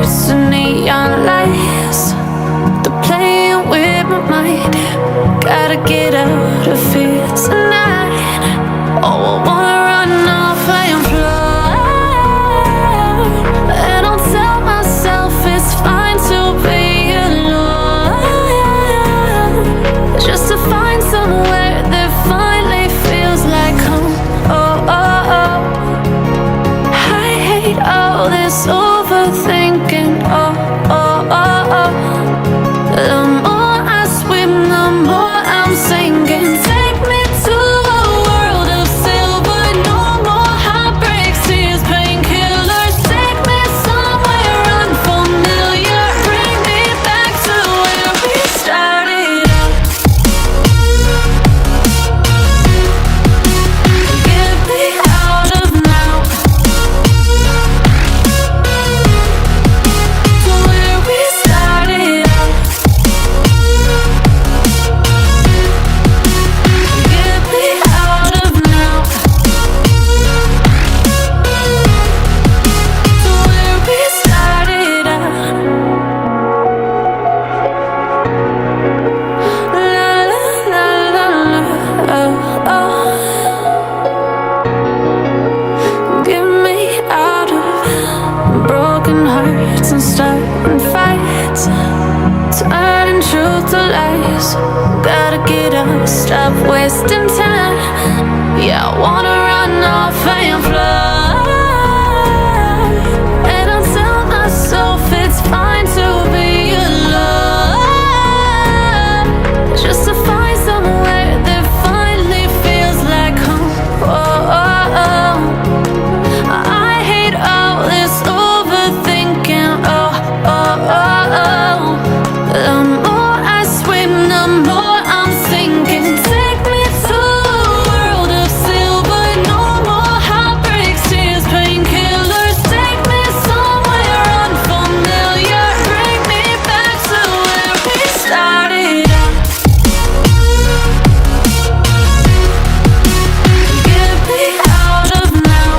hearts and neon lights. They're playing with my mind. Gotta get out of here tonight. Oh, I wanna run off and fly. And I'll tell myself it's fine to be alone, just to find somewhere that finally feels like home. Oh, oh, oh. I hate all this overthinking. Oh, oh, oh, oh. The more I swim, the more I'm sinking. Take me to a world of silver. No more heartbreaks, tears, painkillers. Take me somewhere unfamiliar. Bring me back to where we started out. Get me out of now, to where we started out. Get me out of now, to where we started out. La la la la la, oh, oh. Get me out of broken hearts and starting fights, turning truth to lies. Gotta get up, stop wasting time. Yeah, I wanna run off and fly. And I'll tell myself it's fine to be alone, just to find somewhere that finally feels like home. Oh, oh, oh. I hate all this overthinking. Oh, oh, oh, oh. The more I swim, the more I'm sinking. Take me to a world of silver. No more heartbreaks, tears, painkillers. Take me somewhere unfamiliar. Bring me back to where we started out. Get me out of now,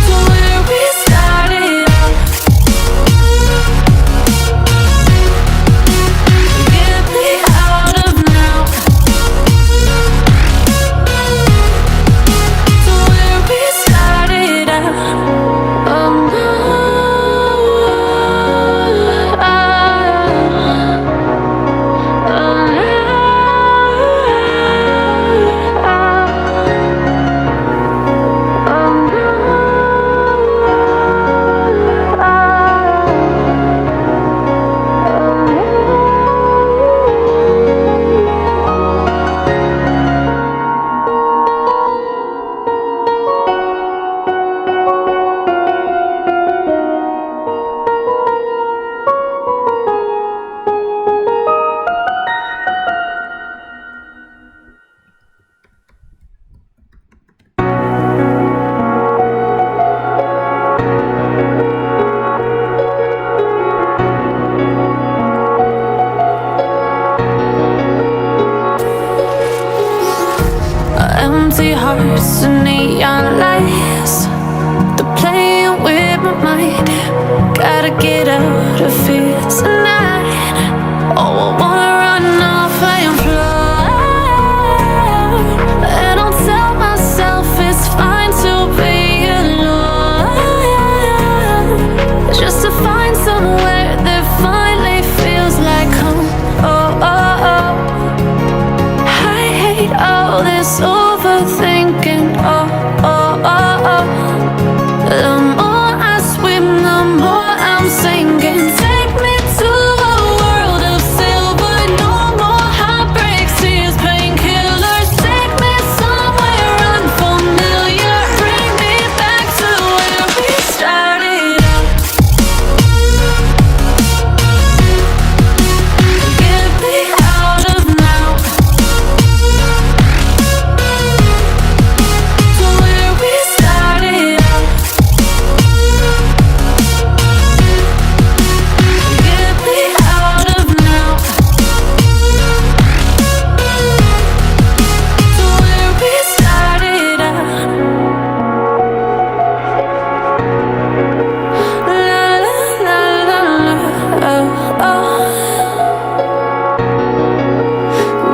to where we started out. Get me out of now, to where we started out. Oh no, empty hearts and neon lights. They're playing with my mind. Gotta get out of here tonight. Oh, I wanna run off and fly. And I'll tell myself it's fine to be alone, just to find somewhere that finally feels like home. Oh, oh, oh. I hate all this overthinking. Oh, oh, oh, oh.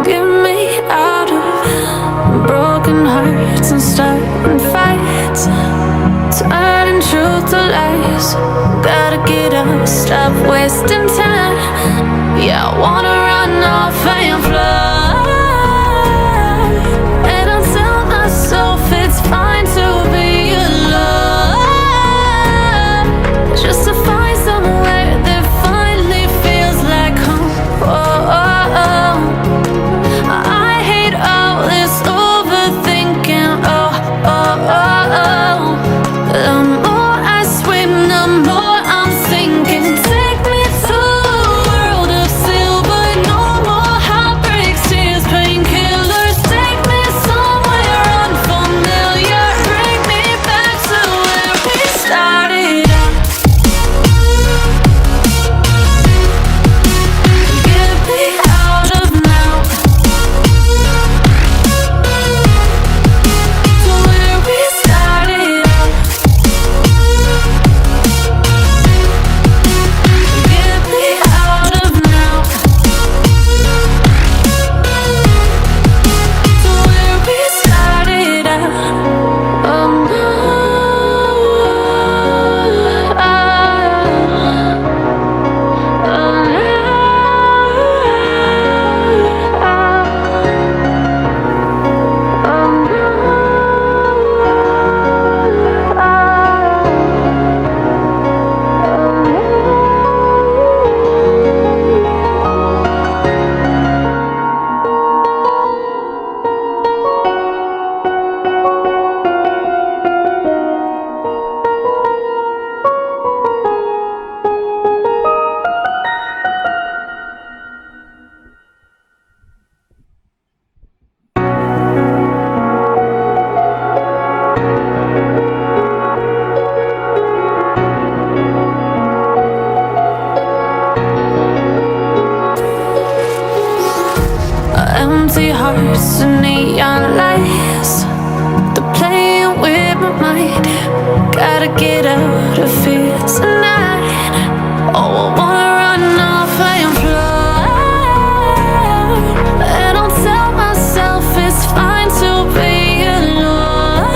Get me out of broken hearts and starting fights, turning truth to lies. Gotta get up, stop wasting time. Yeah, I wanna run off and fly, and I'll tell myself it's fine to be alone, just to find somewhere that finally feels like home. Oh, oh, oh. I hate all this overthinking. Oh, oh, oh, oh. The more I swim, the more I'm sinking. Take me to a world of silver, no more heartbreaks, tears, painkillers. Take me somewhere unfamiliar, bring me back to where we started out. Get me out of now, to where we started out. Get me out of now, to where we started out. Oh no, empty hearts and neon lights, they're playing with my mind. Gotta get out of here tonight. Oh, I wanna run off and fly, and I'll tell myself it's fine to be alone,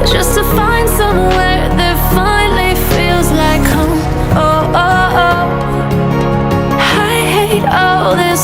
just to find somewhere that finally feels like home. Oh, oh, oh. I hate all this